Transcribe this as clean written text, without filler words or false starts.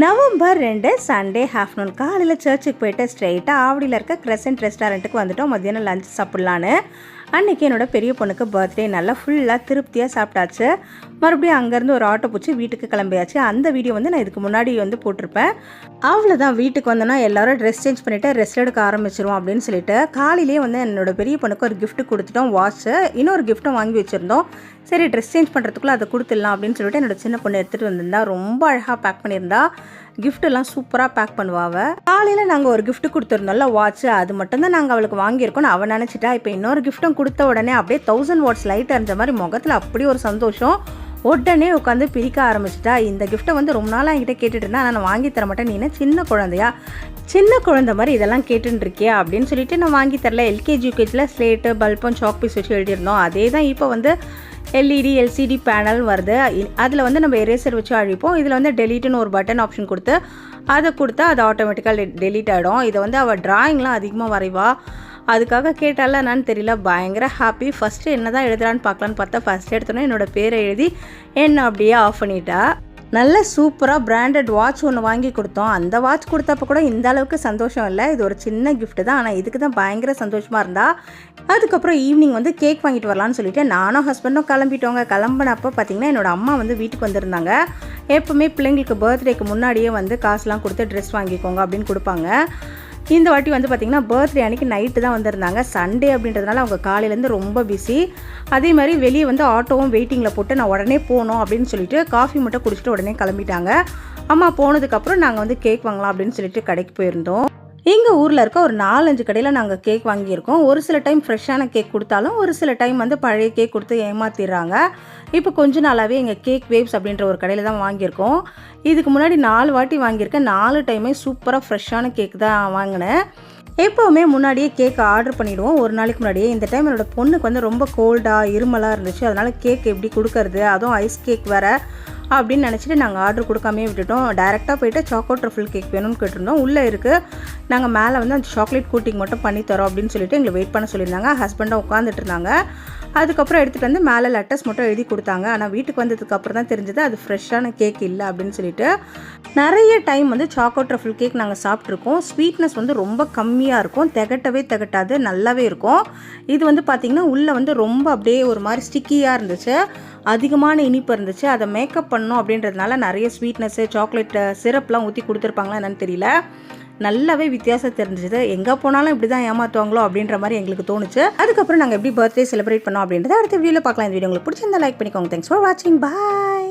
November 2 Sunday afternoon காலையில் சர்ச்சுக்கு போயிட்டு ஸ்ட்ரெயிட்டாக ஆவடியில் இருக்க கிரெசன்ட் ரெஸ்டாரண்ட்டுக்கு வந்துட்டோம். மத்தியானம் லஞ்ச் சாப்பிட்லான்னு. அன்றைக்கி என்னோடய பெரிய பொண்ணுக்கு பர்த்டே. நல்லா ஃபுல்லாக திருப்தியாக சாப்பிட்டாச்சு. மறுபடியும் அங்கேருந்து ஒரு ஆட்டோ பிடிச்சி வீட்டுக்கு கிளம்பியாச்சு. அந்த வீடியோ வந்து நான் இதுக்கு முன்னாடி வந்து போட்டிருப்பேன். அவ்வளோதான், வீட்டுக்கு வந்தோன்னா எல்லோரும் ட்ரெஸ் சேஞ்ச் பண்ணிவிட்டு ரெஸ்ட் எடுக்க ஆரம்பிச்சிருவோம் அப்படின்னு சொல்லிட்டு காலையிலே வந்து என்னோடய பெரிய பொண்ணுக்கு ஒரு கிஃப்ட் கொடுத்துட்டோம், வாட்ச்சு. இன்னொரு கிஃப்ட்டும் வாங்கி வச்சுருந்தோம். சரி, ட்ரெஸ் சேஞ்ச் பண்ணுறதுக்குள்ளே அதை கொடுத்துடலாம் அப்படின்னு சொல்லிட்டு என்னோடய சின்ன பொண்ணு எடுத்துகிட்டு வந்திருந்தா. ரொம்ப அழகாக பேக் பண்ணியிருந்தா. கிஃப்ட்டெல்லாம் சூப்பராக பேக் பண்ணுவாங்க. காலையில் நாங்கள் ஒரு கிஃப்ட் கொடுத்துருந்தோம்ல, வாட்ச்சு, அது மட்டும்தான் நாங்கள் அவளுக்கு வாங்கியிருக்கோம். அவள் நினச்சிட்டா இப்போ இன்னொரு கிஃப்ட்டும் கொடுத்த உடனே அப்படியே 1000 வாட்ஸ் லைட் அறிஞ்ச மாதிரி முகத்தில் அப்படி ஒரு சந்தோஷம். உடனே உட்காந்து பிரிக்க ஆரம்பிச்சிட்டா. இந்த கிஃப்ட்டை வந்து ரொம்ப நாளாக என்கிட்ட கேட்டுட்டு இருந்தா, நான் வாங்கி தர மாட்டேன், நீ என்ன சின்ன குழந்தையா, சின்ன குழந்தை மாதிரி இதெல்லாம் கேட்டுன்னு இருக்கியா அப்படின்னு சொல்லிட்டு நான் வாங்கி தரல. எல்கேஜி யூகேஜியில் ஸ்லேட்டு பல்பம் சாக் பீஸ் வச்சு எழுதியிருந்தோம். அதே தான் இப்போ வந்து எல்இடி எல்சிடி பேனல் வருது. அதில் வந்து நம்ம எரேசர் வச்சு அழிப்போம். இதில் வந்து டெலீட்டுன்னு ஒரு பட்டன் ஆப்ஷன் கொடுத்து அதை கொடுத்தா அது ஆட்டோமேட்டிக்காக டெலீட் ஆகிடும். இதை வந்து அவள் ட்ராயிங்லாம் அதிகமாக வரைவா. அதுக்காக கேட்டால என்னன்னு தெரியல, பயங்கர ஹாப்பி. ஃபஸ்ட்டு என்ன தான் எழுதுறான்னு பார்க்கலான்னு பார்த்தா ஃபஸ்ட் எடுத்தோன்னே என்னோடய பேரை எழுதி என்ன அப்படியே ஆஃப் பண்ணிட்டா. நல்ல சூப்பராக பிராண்டட் வாட்ச் ஒன்று வாங்கி கொடுத்தோம். அந்த வாட்ச் கொடுத்தப்போ கூட இந்த அளவுக்கு சந்தோஷம் இல்லை. இது ஒரு சின்ன கிஃப்ட்டு தான், ஆனால் இதுக்கு தான் பயங்கர சந்தோஷமாக இருந்தா. அதுக்கப்புறம் ஈவினிங் வந்து கேக் வாங்கிட்டு வரலான்னு சொல்லிட்டு நானும் ஹஸ்பண்டும் கிளம்பிட்டோங்க. கிளம்பினப்போ பார்த்திங்கன்னா என்னோடய அம்மா வந்து வீட்டுக்கு வந்திருந்தாங்க. எப்போவுமே பிள்ளைங்களுக்கு பர்த்டேக்கு முன்னாடியே வந்து காசுலாம் கொடுத்து ட்ரெஸ் வாங்கிக்கோங்க அப்படின்னு கொடுப்பாங்க. இந்த வாட்டி வந்து பார்த்திங்கன்னா பர்த்டே அன்றைக்கி நைட்டு தான் வந்திருந்தாங்க. சண்டே அப்படின்றதுனால அவங்க காலையிலேருந்து ரொம்ப பிஸி. அதே மாதிரி வெளியே வந்து ஆட்டோவும் வெயிட்டிங்கில் போட்டு நான் உடனே போகணும் அப்படின்னு சொல்லிட்டு காஃபி மட்டும் குடிச்சிட்டு உடனே கிளம்பிட்டாங்க. அம்மா போனதுக்கப்புறம் நாங்கள் வந்து கேக் வாங்கலாம் அப்படின்னு சொல்லிட்டு கடைக்கு போயிருந்தோம். எங்கள் ஊரில் இருக்க ஒரு 4-5 கடையில் நாங்கள் கேக் வாங்கியிருக்கோம். ஒரு சில டைம் ஃப்ரெஷ்ஷான கேக் கொடுத்தாலும் ஒரு சில டைம் வந்து பழைய கேக் கொடுத்து ஏமாற்றிடுறாங்க. இப்போ கொஞ்ச நாளாகவே எங்கள் கேக் வேவ்ஸ் அப்படின்ற ஒரு கடையில் தான் வாங்கியிருக்கோம். இதுக்கு முன்னாடி 4 வாட்டி வாங்கியிருக்கேன். 4 டைமே சூப்பராக ஃப்ரெஷ்ஷான கேக் தான் வாங்கினேன். எப்போவுமே முன்னாடியே கேக் ஆர்டர் பண்ணிவிடுவோம், ஒரு நாளைக்கு முன்னாடியே. இந்த டைம் என்னோடய பொண்ணுக்கு வந்து ரொம்ப கோல்டாக இருமலாக இருந்துச்சு. அதனால் கேக் எப்படி கொடுக்கறது, அதுவும் ஐஸ் கேக் வேறு அப்படின்னு நினச்சிட்டு நாங்கள் ஆர்டர் கொடுக்காமே விட்டுட்டோம். டேரெக்டாக போய்ட்டு சாக்கோ ட்ரஃபிள் கேக் வேணும்னு கேட்டிருந்தோம். உள்ளே இருக்குது, நாங்கள் மேலே வந்து அந்த சாக்லேட் கோட்டிங் மட்டும் பண்ணி தரோம் அப்படின்னு சொல்லிட்டு எங்களை வெயிட் பண்ண சொல்லியிருந்தாங்க. ஹஸ்பண்டாக உட்காந்துட்டு இருந்தாங்க. அதுக்கப்புறம் எடுத்துகிட்டு வந்து மேலே லெட்டர்ஸ் மட்டும் எழுதி கொடுத்தாங்க. ஆனால் வீட்டுக்கு வந்ததுக்கப்புறம் தான் தெரிஞ்சது அது ஃப்ரெஷ்ஷான கேக் இல்லை அப்படின்னு சொல்லிட்டு. நிறைய டைம் வந்து சாக்கோ ட்ரஃபிள் கேக் நாங்கள் சாப்பிட்ருக்கோம். ஸ்வீட்னஸ் வந்து ரொம்ப கம்மியாக இருக்கும், திகட்டவே திகட்டாது, நல்லாவே இருக்கும். இது வந்து பார்த்திங்கன்னா உள்ளே வந்து ரொம்ப அப்படியே ஒரு மாதிரி ஸ்டிக்கியாக இருந்துச்சு, அதிகமான இனிப்பு இருந்துச்சு. அதை மேக்கப் பண்ணணும் அப்படின்றதுனால நிறைய ஸ்வீட்னஸ்ஸு சாக்லேட் சிரப்லாம் ஊற்றி கொடுத்துருப்பாங்களா என்னன்னு தெரியல. நல்லாவே வித்தியாசம் தெரிஞ்சுது. எங்கே போனாலும் இப்படி தான் ஏமாற்றுவாங்களோ அப்படின்ற மாதிரி எங்களுக்கு தோணுச்சு. அதுக்கப்புறம் நாங்கள் எப்படி பர்த்டே செலிப்ரேட் பண்ணோம் அப்படின்றத அடுத்த வீடியோவில் பார்க்கலாம். இந்த வீடியோ உங்களுக்கு பிடிச்சிருந்தா லைக் பண்ணிக்கோங்க. தேங்க்ஸ் ஃபார் வாட்சிங். பாய்.